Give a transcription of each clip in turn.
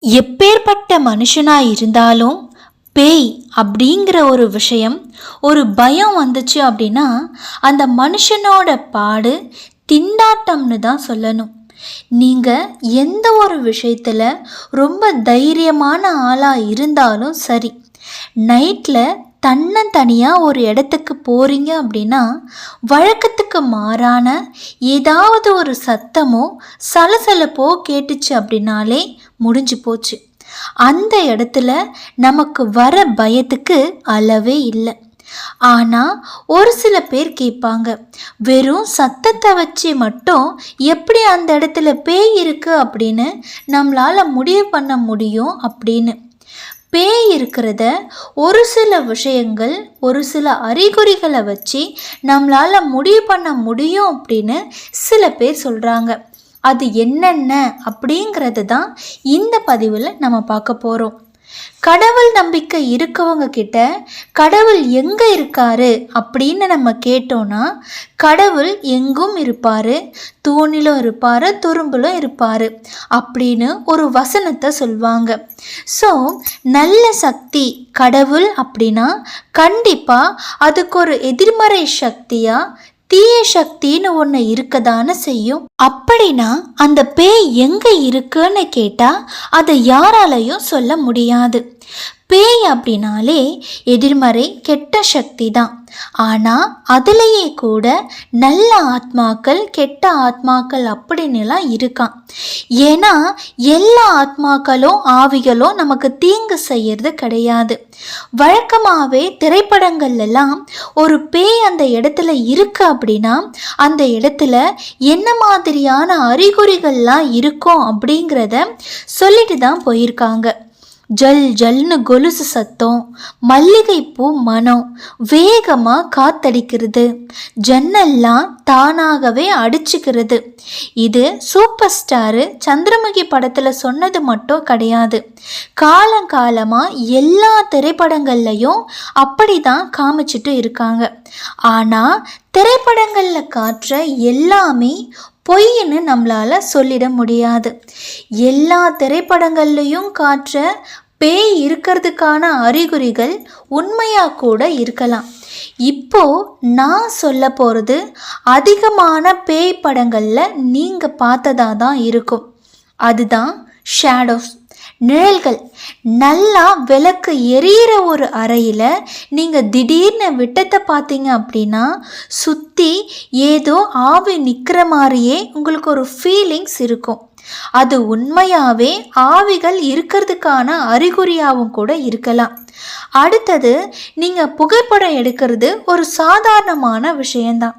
எப்பேற்பட்ட மனுஷனா இருந்தாலும் பேய் அப்படிங்கிற ஒரு விஷயம், ஒரு பயம் வந்துச்சு அப்படின்னா அந்த மனுஷனோட பாடு திண்டாட்டம்னு தான் சொல்லணும். நீங்கள் எந்த ஒரு விஷயத்தில் ரொம்ப தைரியமான ஆளாக இருந்தாலும் சரி, நைட்டில் தன்னந்தனியாக ஒரு இடத்துக்கு போகிறீங்க அப்படின்னா வழக்கத்துக்கு மாறான ஏதாவது ஒரு சத்தமோ சலசலப்போ கேட்டுச்சு அப்படின்னாலே முடிஞ்சு போச்சு. அந்த இடத்துல நமக்கு வர பயத்துக்கு அளவே இல்லை. ஆனால் ஒரு சில பேர் கேட்பாங்க, வெறும் சத்தத்தை வச்சு மட்டும் எப்படி அந்த இடத்துல பேய் இருக்கு அப்படின்னு நம்மளால் முடிவு பண்ண முடியும் அப்படின்னு. பேய் இருக்கிறத ஒரு சில விஷயங்கள், ஒரு சில அறிகுறிகளை வச்சு நம்மளால் முடிவு பண்ண முடியும் அப்படின்னு சில பேர் சொல்கிறாங்க. அது என்னென்ன அப்படிங்கிறது தான் இந்த பதிவில் நம்ம பார்க்க போகிறோம். கடவுள் நம்பிக்கை இருக்கவங்க கிட்ட கடவுள் எங்கே இருக்காரு அப்படின்னு நம்ம கேட்டோன்னா, கடவுள் எங்கும் இருப்பார், தூணிலும் இருப்பார், துரும்பிலும் இருப்பார் அப்படின்னு ஒரு வசனத்தை சொல்லுவாங்க. ஸோ நல்ல சக்தி கடவுள் அப்படின்னா கண்டிப்பாக அதுக்கு ஒரு எதிர்மறை சக்தியாக தீய சக்தின்னு ஒன்று இருக்கதானே செய்யும். அப்படின்னா அந்த பேய் எங்கே இருக்குன்னு கேட்டால் அதை யாராலையும் சொல்ல முடியாது. பேய் அப்படின்னாலே எதிர்மறை கெட்ட சக்தி தான். ஆனால் அதுலேயே கூட நல்ல ஆத்மாக்கள், கெட்ட ஆத்மாக்கள் அப்படின்னுலாம் இருக்கான். ஏன்னா எல்லா ஆத்மாக்களும் ஆவிகளும் நமக்கு தீங்கு செய்யறது கிடையாது. வழக்கமாகவே திரைப்படங்கள்லாம் ஒரு பேய் அந்த இடத்துல இருக்கு அப்படின்னா அந்த இடத்துல என்ன மாதிரியான அறிகுறிகள்லாம் இருக்கும் அப்படிங்கிறத சொல்லிட்டு தான் போயிருக்காங்க. ஜல் ஜல்னு கொலுசு சத்தம், மல்லிகைப்பூ மனம், வேகமாக காத்தடிக்கிறது, ஜன்னல்லாம் தானாகவே அடிச்சுக்கிறது. இது சூப்பர் ஸ்டாரு சந்திரமுகி படத்தில் சொன்னது மட்டும் கிடையாது. காலங்காலமாக எல்லா திரைப்படங்கள்லையும் அப்படி தான் காமிச்சிட்டு இருக்காங்க. ஆனால் திரைப்படங்களில் காட்டுற எல்லாமே பொய்ன்னு நம்மளால் சொல்லிட முடியாது. எல்லா திரைப்படங்கள்லையும் காட்டுற பேய் இருக்கிறதுக்கான அறிகுறிகள் உண்மையாக கூட இருக்கலாம். இப்போ நான் சொல்ல போகிறது அதிகமான பேய் படங்களில் நீங்கள் பார்த்ததா தான் இருக்கும். அதுதான் ஷேடோஸ், நிழல்கள். நல்லா விளக்கு எரியிற ஒரு அறையில் நீங்கள் திடீர்னு விட்டத்தை பார்த்தீங்க அப்படின்னா சுற்றி ஏதோ ஆவி நிற்கிற மாதிரியே உங்களுக்கு ஒரு ஃபீலிங்ஸ் இருக்கும். அது உண்மையாகவே ஆவிகள் இருக்கிறதுக்கான அறிகுறியாகவும் கூட இருக்கலாம். அடுத்தது, நீங்கள் புகைப்படம் எடுக்கிறது ஒரு சாதாரணமான விஷயந்தான்.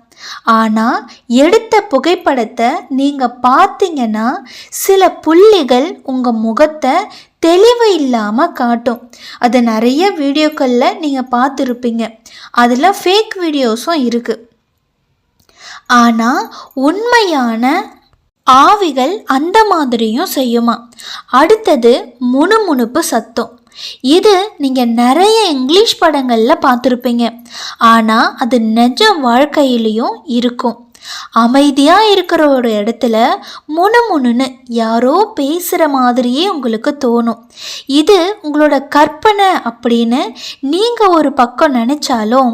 ஆனால் எடுத்த புகைப்படத்தை நீங்கள் பார்த்தீங்கன்னா சில புள்ளிகள் உங்கள் முகத்தை தெளிவு இல்லாமல் காட்டும். அது நிறைய வீடியோக்களில் நீங்கள் பார்த்துருப்பீங்க. அதில் ஃபேக் வீடியோஸும் இருக்குது. ஆனால் உண்மையான ஆவிகள் அந்த மாதிரியும் செய்யுமா. அடுத்தது முணுமுணுப்பு சத்தம். இது நீங்கள் நிறைய இங்கிலீஷ் படங்களில் பார்த்துருப்பீங்க. ஆனால் அது நிஜ வாழ்க்கையிலையும் இருக்கும். அமைதியாக இருக்கிற ஒரு இடத்துல முணுமுணுன்னு யாரோ பேசுகிற மாதிரியே உங்களுக்கு தோணும். இது உங்களோட கற்பனை அப்படின்னு நீங்கள் ஒரு பக்கம் நினச்சாலும்,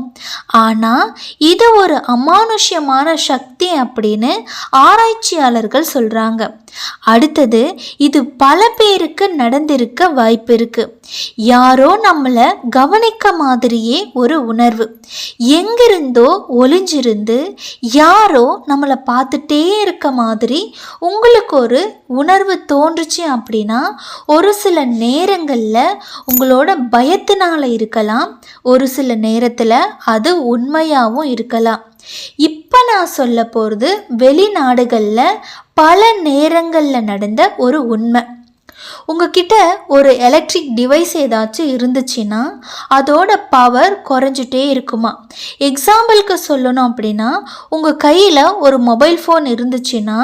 ஆனால் இது ஒரு அமானுஷ்யமான சக்தி அப்படின்னு ஆராய்ச்சியாளர்கள் சொல்கிறாங்க. அடுத்தது, இது பல பேருக்கு நடந்திருக்க வாய்ப்பு இருக்குது. யாரோ நம்மளை கவனிக்க மாதிரியே ஒரு உணர்வு, எங்கிருந்தோ ஒளிஞ்சிருந்து யாரோ நம்மளை பார்த்துட்டே இருக்க மாதிரி உங்களுக்கு ஒரு உணர்வு தோன்றுச்சு அப்படின்னா ஒரு சில நேரங்களில் உங்களோட பயத்தினால இருக்கலாம், ஒரு சில நேரத்தில் அது உண்மையாகவும் இருக்கலாம். இப்போ நான் சொல்ல போகிறது வெளிநாடுகளில் பல நேரங்களில் நடந்த ஒரு உண்மை. உங்ககிட்ட ஒரு எலக்ட்ரிக் டிவைஸ் ஏதாச்சும் இருந்துச்சுன்னா அதோட பவர் குறைஞ்சிட்டே இருக்குமா. எக்ஸாம்பிளுக்கு சொல்லணும் அப்படின்னா, உங்கள் கையில் ஒரு மொபைல் ஃபோன் இருந்துச்சுன்னா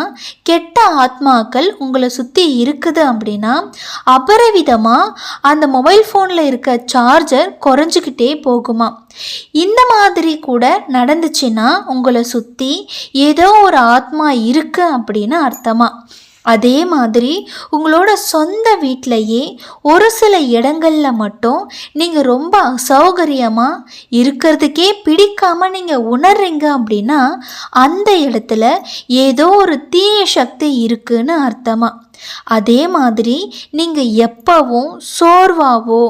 கெட்ட ஆத்மாக்கள் உங்களை சுற்றி இருக்குது அப்படின்னா அபரிவிதமாக அந்த மொபைல் ஃபோனில் இருக்க சார்ஜர் குறைஞ்சிக்கிட்டே போகுமா. இந்த மாதிரி கூட நடந்துச்சுன்னா உங்களை சுற்றி ஏதோ ஒரு ஆத்மா இருக்குது அப்படின்னு அர்த்தமா. அதே மாதிரி உங்களோட சொந்த வீட்டிலையே ஒரு சில இடங்களில் மட்டும் நீங்கள் ரொம்ப அசௌகரியமாக இருக்கிறதுக்கே பிடிக்காமல் நீங்கள் உணர்றீங்க அப்படின்னா அந்த இடத்துல ஏதோ ஒரு தீய சக்தி இருக்குன்னு அர்த்தமாக. அதே மாதிரி நீங்கள் எப்பவும் சோர்வாவோ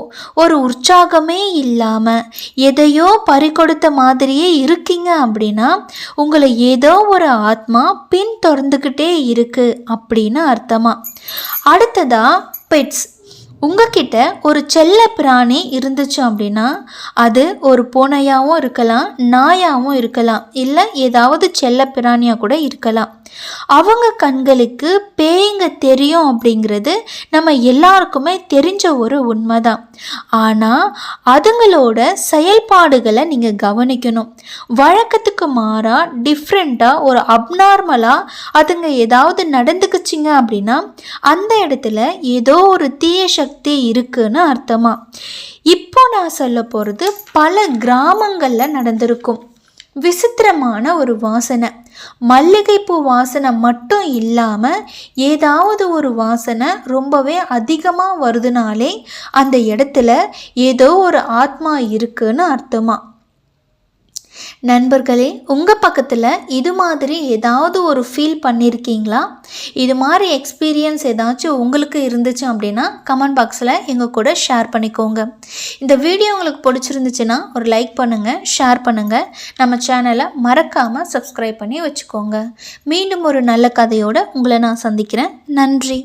ஒரு உற்சாகமே இல்லாமல் எதையோ பறிகொடுத்த மாதிரியே இருக்கீங்க அப்படின்னா உங்களை ஏதோ ஒரு ஆத்மா பின்தொடர்ந்துக்கிட்டே இருக்கு அப்படின்னு அர்த்தமா. அடுத்ததா பெட்ஸ். உங்ககிட்ட ஒரு செல்ல பிராணி இருந்துச்சு அப்படின்னா அது ஒரு பூனையாகவும் இருக்கலாம், நாயாகவும் இருக்கலாம், இல்லை ஏதாவது செல்ல பிராணியாக கூட இருக்கலாம். அவங்க கண்களுக்கு பேய்ங்க தெரியும் அப்படிங்கிறது நம்ம எல்லாருக்குமே தெரிஞ்ச ஒரு உண்மைதான். ஆனால் அதுங்களோட செயல்பாடுகளை நீங்கள் கவனிக்கணும். வழக்கத்துக்கு மாறாக டிஃப்ரெண்ட்டாக ஒரு அப்நார்மலாக அதுங்க ஏதாவது நடந்துக்குச்சிங்க அப்படின்னா அந்த இடத்துல ஏதோ ஒரு தீய சக்தி இருக்குன்னு அர்த்தமா. இப்போ நான் சொல்ல போகிறது பல கிராமங்களில் நடந்திருக்கும் விசித்திரமான ஒரு வாசனை. மல்லிகைப்பூ வாசனை மட்டும் இல்லாமல் ஏதாவது ஒரு வாசனை ரொம்பவே அதிகமாக வருதுனாலே அந்த இடத்துல ஏதோ ஒரு ஆத்மா இருக்குன்னு அர்த்தமா. நண்பர்களே, உங்கள் பக்கத்தில் இது மாதிரி ஏதாவது ஒரு ஃபீல் பண்ணியிருக்கீங்களா? இது மாதிரி எக்ஸ்பீரியன்ஸ் ஏதாச்சும் உங்களுக்கு இருந்துச்சு அப்படின்னா கமெண்ட் பாக்ஸில் எங்கள் கூட ஷேர் பண்ணிக்கோங்க. இந்த வீடியோ உங்களுக்கு பிடிச்சிருந்துச்சுன்னா ஒரு லைக் பண்ணுங்கள், ஷேர் பண்ணுங்கள். நம்ம சேனலை மறக்காமல் சப்ஸ்கிரைப் பண்ணி வச்சுக்கோங்க. மீண்டும் ஒரு நல்ல கதையோடு உங்களை நான் சந்திக்கிறேன். நன்றி.